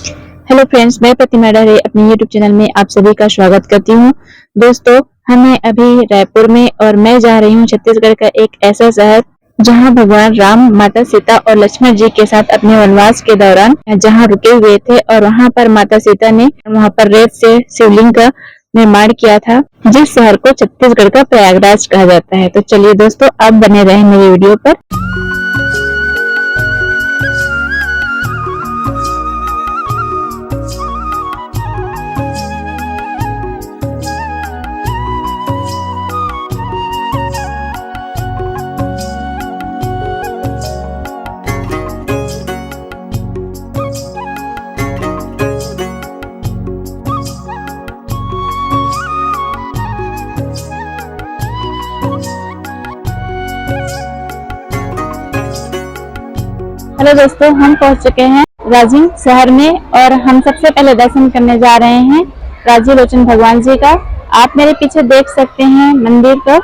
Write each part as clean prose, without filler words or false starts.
Hello friends, मैं प्रतिमा डरे अपने यूट्यूब चैनल में आप सभी का स्वागत करती हूँ। दोस्तों, हम हैं अभी रायपुर में और मैं जा रही हूँ छत्तीसगढ़ का एक ऐसा शहर जहाँ भगवान राम, माता सीता और लक्ष्मण जी के साथ अपने वनवास के दौरान जहाँ रुके हुए थे और वहाँ पर माता सीता ने वहाँ पर रेत से शिवलिंग का निर्माण किया था, जिस शहर को छत्तीसगढ़ का प्रयागराज कहा जाता है। तो चलिए दोस्तों, आप बने रहे मेरी वीडियो पर। हेलो दोस्तों, हम पहुंच चुके हैं राजिम शहर में और हम सबसे पहले दर्शन करने जा रहे हैं राजी लोचन भगवान जी का। आप मेरे पीछे देख सकते हैं मंदिर को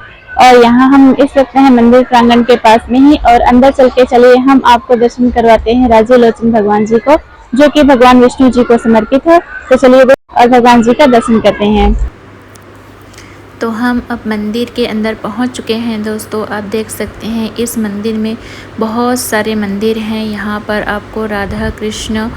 और यहाँ हम इस सकते हैं मंदिर प्रांगण के पास में ही। और अंदर चल के चलिए हम आपको दर्शन करवाते हैं राजी लोचन भगवान जी को, जो कि भगवान विष्णु जी को समर्पित है। तो चलिए और भगवान जी का दर्शन करते हैं। तो हम अब मंदिर के अंदर पहुंच चुके हैं। दोस्तों, आप देख सकते हैं इस मंदिर में बहुत सारे मंदिर हैं। यहाँ पर आपको राधा कृष्ण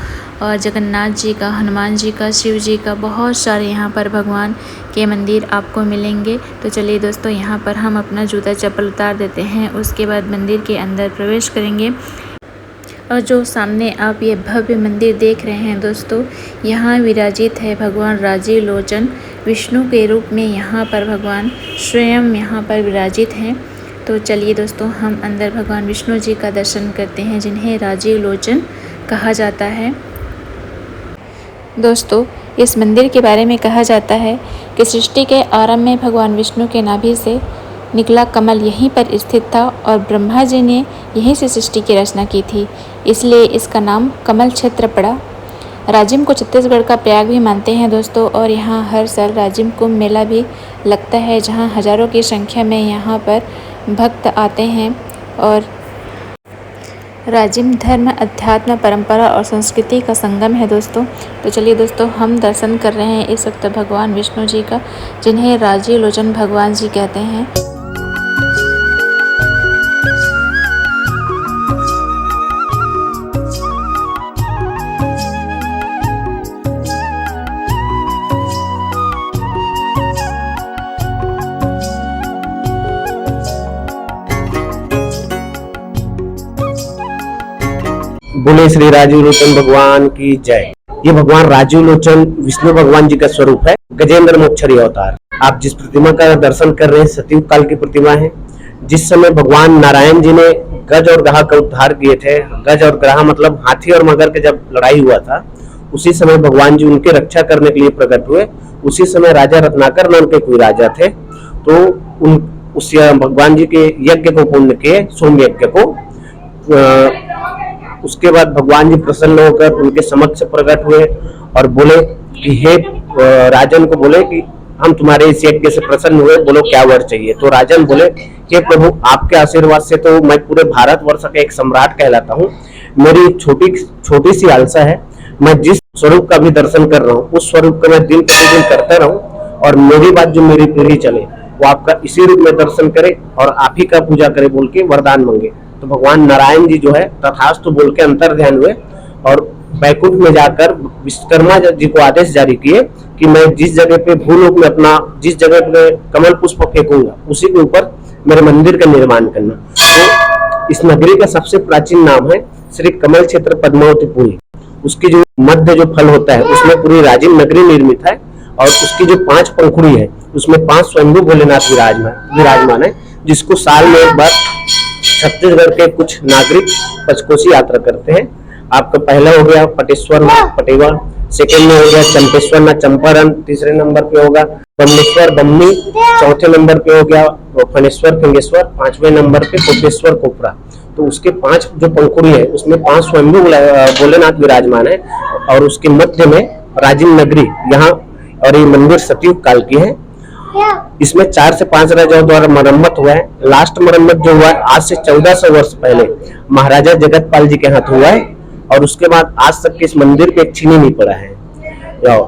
और जगन्नाथ जी का, हनुमान जी का, शिव जी का, बहुत सारे यहाँ पर भगवान के मंदिर आपको मिलेंगे। तो चलिए दोस्तों, यहाँ पर हम अपना जूता चप्पल उतार देते हैं, उसके बाद मंदिर के अंदर प्रवेश करेंगे। और जो सामने आप ये भव्य मंदिर देख रहे हैं दोस्तों, यहाँ विराजित है भगवान राजी लोचन विष्णु के रूप में। यहाँ पर भगवान स्वयं यहाँ पर विराजित हैं। तो चलिए दोस्तों, हम अंदर भगवान विष्णु जी का दर्शन करते हैं, जिन्हें राजी लोचन कहा जाता है। दोस्तों, इस मंदिर के बारे में कहा जाता है कि सृष्टि के आरंभ में भगवान विष्णु के नाभि से निकला कमल यहीं पर स्थित था और ब्रह्मा जी ने यहीं से सृष्टि की रचना की थी, इसलिए इसका नाम कमल क्षेत्र पड़ा। राजिम को छत्तीसगढ़ का प्रयाग भी मानते हैं दोस्तों, और यहाँ हर साल राजिम कुंभ मेला भी लगता है, जहाँ हजारों की संख्या में यहाँ पर भक्त आते हैं। और राजिम धर्म, अध्यात्म, परंपरा और संस्कृति का संगम है दोस्तों। तो चलिए दोस्तों, हम दर्शन कर रहे हैं इस वक्त भगवान विष्णु जी का, जिन्हें राजी लोचन भगवान जी कहते हैं। बोले श्री राजीव लोचन भगवान की जय। ये भगवान राजीव लोचन विष्णु भगवान जी का स्वरूप है, गजेंद्र मोक्षरी अवतार। आप जिस प्रतिमा का दर्शन कर रहे हैं सतयुग काल की प्रतिमा है। जिस समय भगवान नारायण जी ने गज और ग्राह का उद्धार किए थे, गज और ग्राह मतलब हाथी और मगर के जब लड़ाई हुआ था, उसी समय भगवान जी उनकी रक्षा करने के लिए प्रकट हुए। उसी समय राजा रत्नाकर नाम के कोई राजा थे, तो उस भगवान जी के यज्ञ को पूर्ण किए, सोम यज्ञ को। उसके बाद भगवान जी प्रसन्न होकर उनके समक्ष प्रकट हुए और बोले कि हे राजन को बोले कि हम तुम्हारे इस यज्ञ से प्रसन्न हुए, बोलो क्या वर चाहिए। तो राजन बोले कि प्रभु, आपके आशीर्वाद से तो मैं पूरे भारतवर्ष का एक सम्राट कहलाता हूँ। मेरी छोटी सी लालसा है, मैं जिस स्वरूप का भी दर्शन कर रहा हूँ उस स्वरूप का मैं दिन प्रतिदिन करता रहूं और मेरी बात जो मेरी पीढ़ी चले वो आपका इसी रूप में दर्शन करे और आप ही का पूजा करे बोल के वरदान मांगे। तो भगवान नारायण जी जो है तथास्तु बोल के अंतर ध्यान हुए और बैकुंठ में जाकर विश्वकर्मा जी को आदेश जारी किए कि मैं जिस जगह पे भूलोक में अपना जिस जगह पे कमल पुष्प फेंकूंगा उसी के ऊपर मेरे मंदिर का निर्माण करना। तो इस नगरी का सबसे प्राचीन नाम है श्री कमल क्षेत्र पद्मावतीपुरी। उसकी जो मध्य जो फल होता है उसमें पूरी राजिम नगरी निर्मित है और उसकी जो 5 पंखुड़ी है उसमें 5 स्वयंभू भोलेनाथ विराजमान है, जिसको साल में एक बार छत्तीसगढ़ के कुछ नागरिक पंचकोशी यात्रा करते हैं। आपका पहला हो गया पटेश्वर पटेवा, सेकंड में हो गया चंपेश्वर ना चंपारण, तीसरे नंबर पे होगा बम्मेश्वर बम्मी, चौथे नंबर पे हो गया फणेश्वर फिंगेश्वर, 5वें नंबर पे कोपेश्वर कोपरा। तो उसके 5 जो पंखुड़ी है उसमें 5 स्वयंभू भोलेनाथ विराजमान है और उसके मध्य में राजिम नगरी यहाँ, और ये मंदिर सतयुग काल की है। इसमें 4 से 5 राजाओं द्वारा मरम्मत हुआ है। लास्ट मरम्मत जो हुआ है आज से 1400 वर्ष पहले महाराजा जगतपाल जी के हाथ हुआ है और उसके बाद आज तक के इस मंदिर पे एक चीनी नहीं पड़ा है।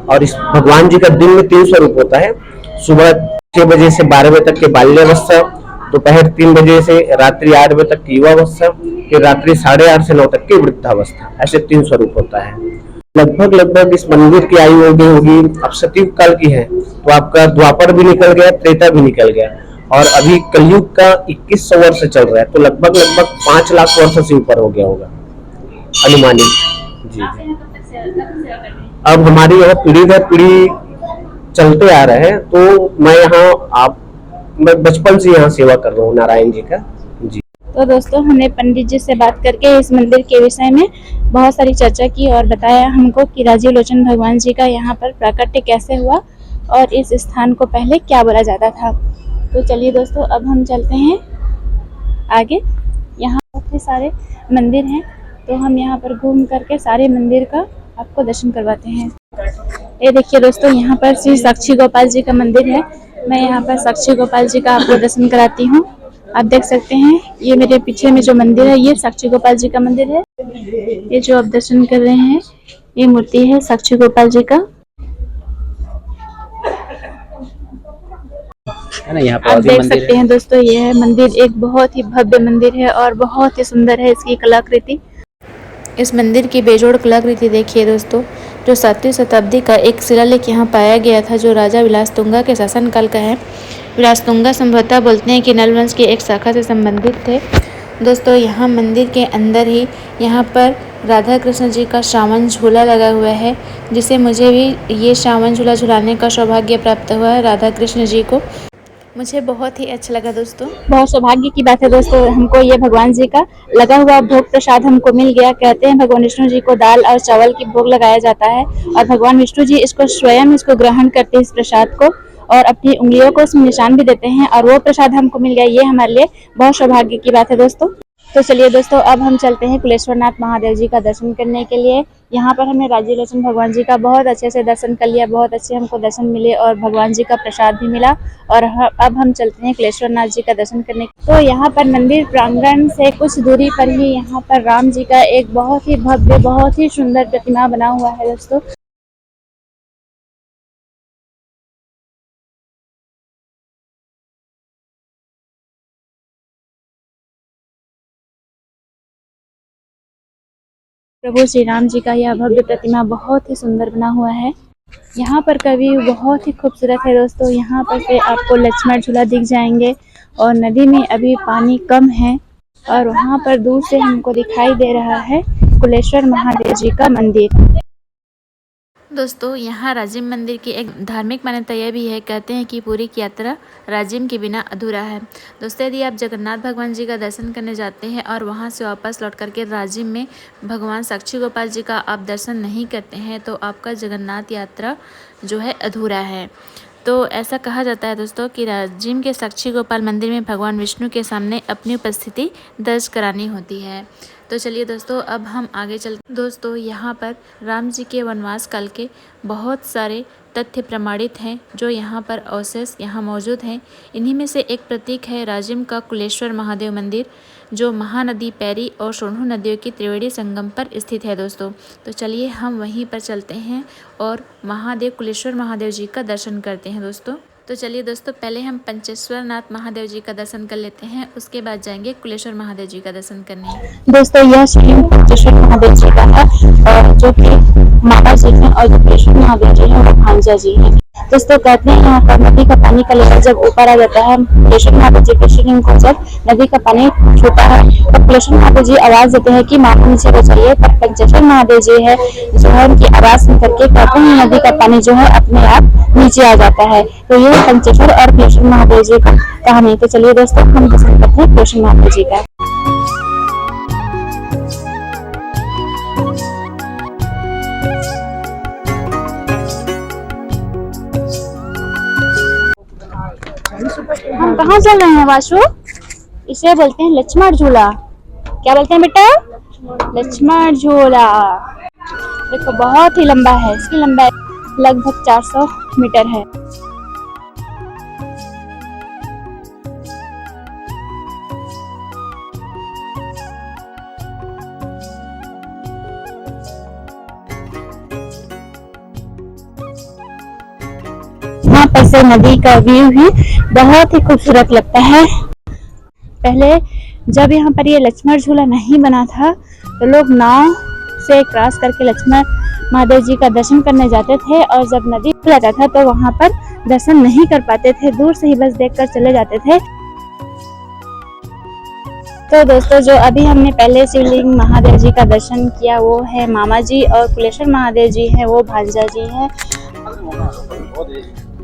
और इस भगवान जी का दिन में 3 स्वरूप होता है। सुबह 6 बजे से 12 बजे तक के बाल्यावस्था, दोपहर 3 बजे से रात्रि 8 बजे तक की युवावस्था, फिर रात्रि 8:30 से 9 तक की वृद्धावस्था। ऐसे 3 स्वरूप होता है। लगभग इस मंदिर की आयु हो गई होगी, अब सतयुग काल की है तो आपका द्वापर भी निकल गया, त्रेता भी निकल गया, और अभी कलयुग का 2100 वर्ष चल रहा है, तो लगभग 5 लाख वर्ष से ऊपर हो गया होगा अनुमानित। जी। अब हमारी यहाँ पीढ़ी दर पीढ़ी चलते आ रहे हैं, तो मैं बचपन से यहाँ सेवा कर रहा हूँ नारायण जी का। जी। तो दोस्तों, हमने पंडित जी से बात करके इस मंदिर के विषय में बहुत सारी चर्चा की और बताया हमको कि राजीव लोचन भगवान जी का यहाँ पर प्राकट्य कैसे हुआ और इस स्थान को पहले क्या बोला जाता था। तो चलिए दोस्तों, अब हम चलते हैं आगे। यहाँ बहुत सारे मंदिर हैं, तो हम यहाँ पर घूम करके सारे मंदिर का आपको दर्शन करवाते हैं। ये देखिए दोस्तों, यहाँ पर श्री साक्षी गोपाल जी का मंदिर है। मैं यहाँ पर साक्षी गोपाल जी का आपको दर्शन कराती हूँ। आप देख सकते हैं, ये मेरे पीछे में जो मंदिर है ये साक्षी गोपाल जी का मंदिर है। ये जो आप दर्शन कर रहे हैं ये मूर्ति है साक्षी गोपाल जी का। आप देख सकते हैं दोस्तों, यह मंदिर एक बहुत ही भव्य मंदिर है और बहुत ही सुंदर है इसकी कलाकृति। इस मंदिर की बेजोड़ कलाकृति देखिए दोस्तों, जो 7वीं शताब्दी का एक शिलालेख यहाँ पाया गया था, जो राजा विलासतुंगा के शासनकाल का है। विलासतुंगा संभवतः बोलते हैं कि नल वंश की एक शाखा से संबंधित थे। दोस्तों, यहाँ मंदिर के अंदर ही यहाँ पर राधा कृष्ण जी का श्रावण झूला लगा हुआ है, जिसे मुझे भी ये श्रावण झूला झुलाने का सौभाग्य प्राप्त हुआ है राधा कृष्ण जी को। मुझे बहुत ही अच्छा लगा दोस्तों। बहुत सौभाग्य की बात है दोस्तों, हमको ये भगवान जी का लगा हुआ भोग प्रसाद हमको मिल गया। कहते हैं भगवान विष्णु जी को दाल और चावल की भोग लगाया जाता है और भगवान विष्णु जी इसको स्वयं ग्रहण करते हैं इस प्रसाद को, और अपनी उंगलियों को उसमें निशान भी देते हैं, और वो प्रसाद हमको मिल गया। ये हमारे लिए बहुत सौभाग्य की बात है दोस्तों। तो चलिए दोस्तों, अब हम चलते हैं कुलेश्वरनाथ महादेव जी का दर्शन करने के लिए। यहाँ पर हमने राजीव लोचन भगवान जी का बहुत अच्छे से दर्शन कर लिया, बहुत अच्छे हमको दर्शन मिले और भगवान जी का प्रसाद भी मिला। और अब हम चलते हैं कुलेश्वरनाथ जी का दर्शन करने। तो यहाँ पर मंदिर प्रांगण से कुछ दूरी पर ही यहाँ पर राम जी का एक बहुत ही भव्य, बहुत ही सुंदर प्रतिमा बना हुआ है दोस्तों। प्रभु श्री राम जी का यह भव्य प्रतिमा बहुत ही सुंदर बना हुआ है। यहाँ पर कवि बहुत ही खूबसूरत है दोस्तों। यहाँ पर से आपको लक्ष्मण झूला दिख जाएंगे और नदी में अभी पानी कम है, और वहाँ पर दूर से हमको दिखाई दे रहा है कुलेश्वर महादेव जी का मंदिर। दोस्तों, यहाँ राजिम मंदिर की एक धार्मिक मान्यता यह भी है, कहते हैं कि पूरी की यात्रा राजिम के बिना अधूरा है। दोस्तों, यदि आप जगन्नाथ भगवान जी का दर्शन करने जाते हैं और वहाँ से वापस लौट करके राजिम में भगवान साक्षी गोपाल जी का आप दर्शन नहीं करते हैं, तो आपका जगन्नाथ यात्रा जो है अधूरा है। तो ऐसा कहा जाता है दोस्तों कि राजिम के साक्षी गोपाल मंदिर में भगवान विष्णु के सामने अपनी उपस्थिति दर्ज करानी होती है। तो चलिए दोस्तों, अब हम आगे चलते। दोस्तों, यहाँ पर राम जी के वनवास काल के बहुत सारे तथ्य प्रमाणित हैं, जो यहाँ पर अवशेष यहाँ मौजूद हैं। इन्हीं में से एक प्रतीक है राजिम का कुलेश्वर महादेव मंदिर, जो महानदी पैरी और सोनू नदियों की त्रिवेणी संगम पर स्थित है दोस्तों। तो चलिए हम वहीं पर चलते हैं और महादेव कुलेश्वर महादेव जी का दर्शन करते हैं दोस्तों। तो चलिए दोस्तों, पहले हम पंचेश्वर नाथ महादेव जी का दर्शन कर लेते हैं, उसके बाद जाएंगे कुलेश्वर महादेव जी का दर्शन करने। दोस्तों, यह शिव पंचेश्वर महादेव जी का है, जो कि माता जी हैं, और जो कुलेश्वर महादेव जी हैं वो भांजा जी हैं। दोस्तों, कहते हैं यहाँ पर नदी का पानी का लेवल जब ऊपर आ जाता है, कुलेश्वर महादेव जी के शिवलिंग को जब नदी का पानी छूता है तो कुलेश्वर महादेव जी आवाज देते हैं कि माँ को नीचे बचाइए। पर पंचेश्वर महादेव जी है जो है उनकी आवाज सुन करके कहते हैं नदी का पानी जो है अपने आप नीचे आ जाता है। तो ये पंचेश्वर और कुलेश्वर महादेव जी का कहानी। तो चलिए दोस्तों, हम दर्शन करते हैं कुलेश्वर महादेव जी का। हम कहाँ चल रहे हैं वाशु? इसे बोलते हैं लक्ष्मण झूला। क्या बोलते हैं बेटा? लक्ष्मण झूला। देखो बहुत ही लंबा है, इसकी लंबाई लगभग 400 मीटर है। यहाँ पर से नदी का व्यू भी बहुत ही खूबसूरत लगता है। पहले जब यहाँ पर ये लक्ष्मण झूला नहीं बना था तो लोग नाव से क्रॉस करके लक्ष्मण महादेव जी का दर्शन करने जाते थे, और जब नदी खुलाता था तो वहाँ पर दर्शन नहीं कर पाते थे, दूर से ही बस देखकर चले जाते थे। तो दोस्तों, जो अभी हमने पहले शिवलिंग महादेव जी का दर्शन किया वो है मामा जी, और कुलेश्वर महादेव जी हैं वो भांजा जी हैं।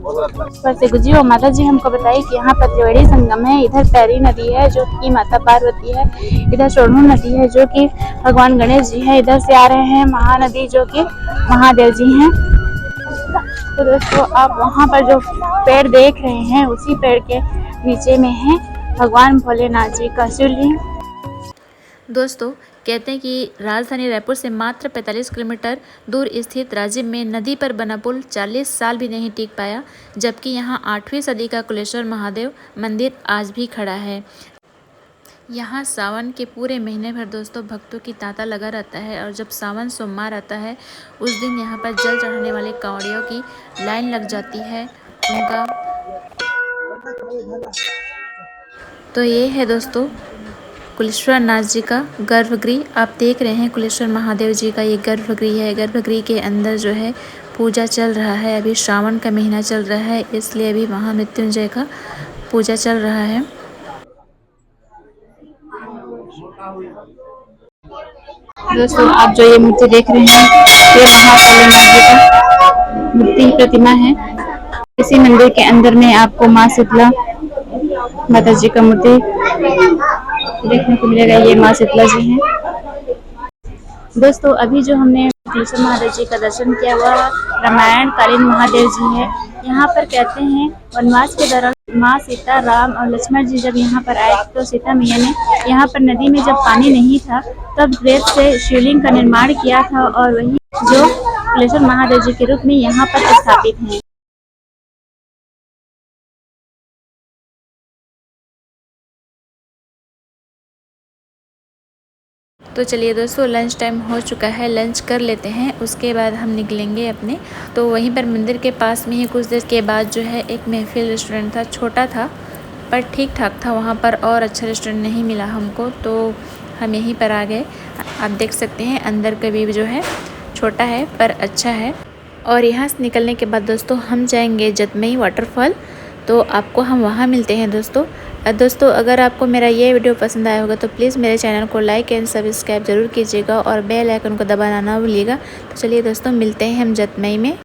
पर से गुजरी और माता जी हमको बताई कि यहाँ पर त्रिवेणी संगम है। इधर पैरी नदी है जो कि माता पार्वती है, इधर सोढ़ू नदी है जो कि भगवान गणेश जी है, इधर से आ रहे हैं महानदी जो कि महादेव जी हैं। तो दोस्तों, आप वहाँ पर जो पेड़ देख रहे हैं उसी पेड़ के नीचे में है भगवान भोलेनाथ जी का शिवलिंग। दोस्तों, कहते हैं कि राजधानी रायपुर से मात्र 45 किलोमीटर दूर स्थित राजिम में नदी पर बना पुल 40 साल भी नहीं टिक पाया, जबकि यहाँ 8वीं सदी का कुलेश्वर महादेव मंदिर आज भी खड़ा है। यहाँ सावन के पूरे महीने भर दोस्तों भक्तों की तांता लगा रहता है, और जब सावन सोमवार आता है उस दिन यहाँ पर जल चढ़ाने वाले कांवड़ियों की लाइन लग जाती है उनका। तो ये है दोस्तों कुलेश्वर नाथ जी का गर्भगृह। आप देख रहे हैं कुलेश्वर महादेव जी का ये गर्भगृह है। गर्भगृह के अंदर जो है पूजा चल रहा है। अभी श्रावण का महीना चल रहा है, इसलिए अभी महामृत्युंजय का पूजा चल रहा है। दोस्तों, आप जो ये मूर्ति देख रहे हैं ये महाभोलेनाथ जी का मूर्ति प्रतिमा है। इसी मंदिर के अंदर में आपको माँ शीतला माता जी का मूर्ति देखने को मिलेगा। ये माँ शीतला जी हैं। दोस्तों, अभी जो हमने कुलेश्वर महादेव जी का दर्शन किया वह रामायण कालीन महादेव जी है। यहाँ पर कहते हैं वनवास के दौरान माँ सीता, राम और लक्ष्मण जी जब यहाँ पर आए तो सीता मैया ने यहाँ पर नदी में जब पानी नहीं था तब रेत से शिवलिंग का निर्माण किया था, और वही जो कुलेश्वर महादेव जी के रूप में यहाँ पर स्थापित हैं। तो चलिए दोस्तों, लंच टाइम हो चुका है, लंच कर लेते हैं, उसके बाद हम निकलेंगे अपने। तो वहीं पर मंदिर के पास में ही कुछ देर के बाद जो है एक महफिल रेस्टोरेंट था, छोटा था पर ठीक ठाक था। वहाँ पर और अच्छा रेस्टोरेंट नहीं मिला हमको, तो हम यहीं पर आ गए। आप देख सकते हैं अंदर का व्यू जो है छोटा है पर अच्छा है। और यहाँ से निकलने के बाद दोस्तों हम जाएंगे जतमई वाटरफॉल, तो आपको हम वहाँ मिलते हैं दोस्तों। दोस्तों, अगर आपको मेरा ये वीडियो पसंद आया होगा तो प्लीज़ मेरे चैनल को लाइक एंड सब्सक्राइब ज़रूर कीजिएगा, और बेल आइकन को दबाना ना भूलिएगा। तो चलिए दोस्तों, मिलते हैं हम जतमई में।